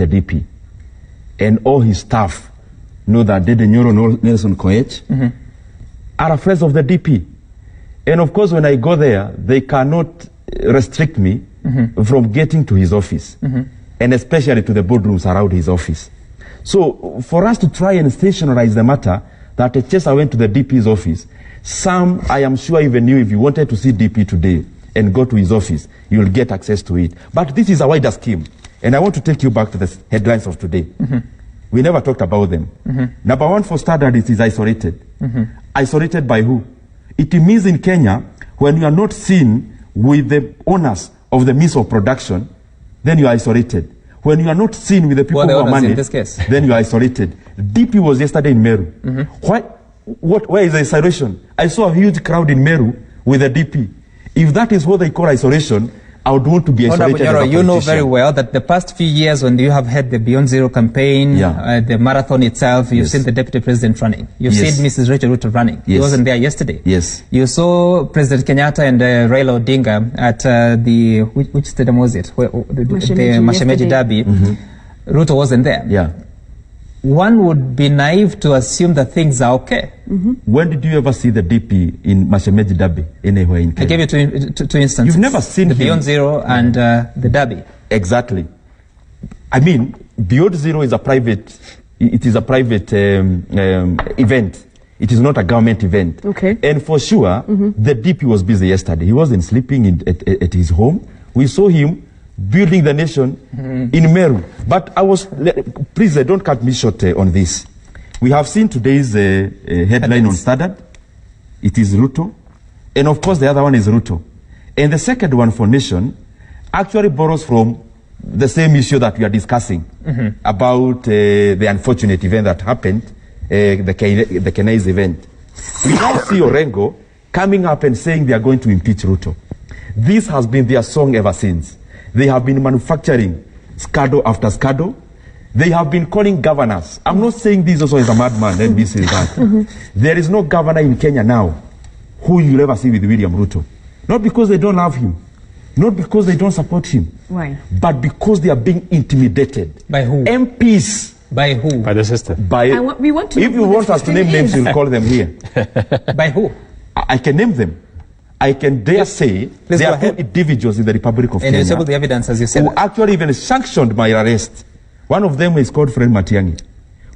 the DP, and all his staff know that Dede Nyoro, Nelson Koech, are friends of the DP. And of course, when I go there, they cannot restrict me from getting to his office, and especially to the boardrooms around his office. So for us to try and stationarize the matter that Chesa went to the DP's office, some, I am sure, even you, if you wanted to see DP today and go to his office, you'll get access to it. But this is a wider scheme. And I want to take you back to the headlines of today. We never talked about them. Number one, for starters, it is isolated. Isolated by who? It means in Kenya, when you are not seen with the owners of the means of production, then you are isolated. When you are not seen with the people who are managed, then you are isolated. DP was yesterday in Meru. Where is the isolation? I saw a huge crowd in Meru with the DP. If that is what they call isolation, I would want to be isolated. Nyoro, you know very well that the past few years, when you have had the Beyond Zero campaign, the marathon itself, you've seen the deputy president running. You've seen Mrs. Rachel Ruto running. He wasn't there yesterday. You saw President Kenyatta and Raila Odinga at the, which stadium was it? The Mashemeji Derby. Ruto wasn't there. One would be naive to assume that things are okay. When did you ever see the DP in Mashemeji Derby anywhere in Kenya? I gave you two instances. You've never seen the Beyond Zero and the Derby. Exactly. I mean, Beyond Zero is a private, it is a private event. It is not a government event. And for sure, the DP was busy yesterday. He wasn't sleeping at his home. We saw him building the nation in Meru. But I was, please don't cut me short on this. We have seen today's headline on Standard. It is Ruto. And of course, the other one is Ruto. And the second one for Nation actually borrows from the same issue that we are discussing about the unfortunate event that happened, the Kenais event. We now see Orengo coming up and saying they are going to impeach Ruto. This has been their song ever since. They have been manufacturing scandal after scandal. They have been calling governors. I'm not saying this also is a madman, let me say that. There is no governor in Kenya now who you'll ever see with William Ruto. Not because they don't love him. Not because they don't support him. Why? But because they are being intimidated. By who? MPs. By who? By the system. We want to if you want us to name names, you'll call them here. By who? I can name them. I can dare say there are two individuals in the Republic of Kenya. And you the evidence, as you said, who actually even sanctioned my arrest. One of them is called Friend Matiangi,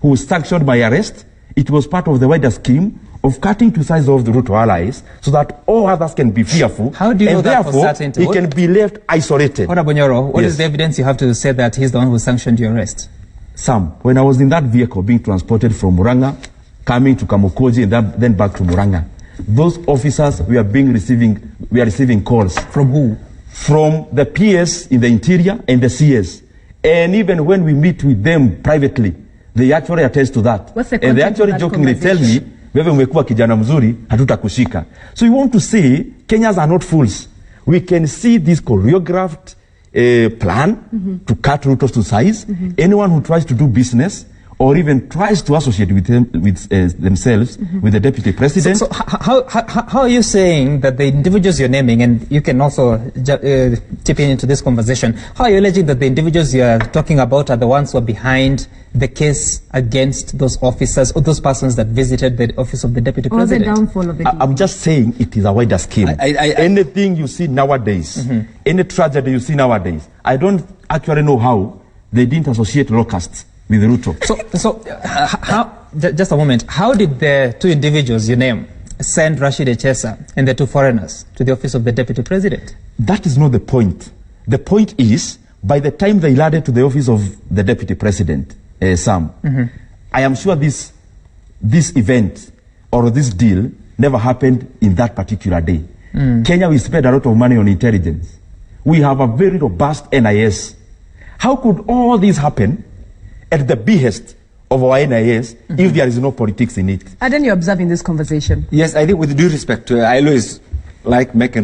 who sanctioned my arrest. It was part of the wider scheme of cutting to size of the Ruto allies so that all others can be fearful. How do you know that for certainty? He can be left isolated. What is the evidence you have to say that he's the one who sanctioned your arrest? Sam, when I was in that vehicle being transported from Muranga, coming to Kamukoji and then back to Muranga, those officers we are receiving calls. From who? From the PS in the interior and the CS. And even when we meet with them privately, they actually attest to that. What's the and they actually jokingly tell me, wewe umekuwa kijana mzuri, hatutakushika. So you want to say, Kenyans are not fools. We can see this choreographed plan to cut Ruto to size. Anyone who tries to do business or even tries to associate with themselves with the deputy president. So how are you saying that the individuals you're naming, and you can also chip in into this conversation, how are you alleging that the individuals you're talking about are the ones who are behind the case against those officers or those persons that visited the office of the deputy president? Or the downfall of the DP? I'm just saying it is a wider scheme. Anything you see nowadays, any tragedy you see nowadays, I don't actually know how they didn't associate locusts with Ruto. So how, just a moment, how did the two individuals you name send Rashid Echesa and the two foreigners to the office of the deputy president? That is not the point. The point is, by the time they landed to the office of the deputy president, Sam, I am sure this event or this deal never happened in that particular day. Kenya, we spend a lot of money on intelligence. We have a very robust NIS. How could all this happen at the behest of our NIS if there is no politics in it? Aden, you're observing this conversation. Yes, I think with due respect, I always like making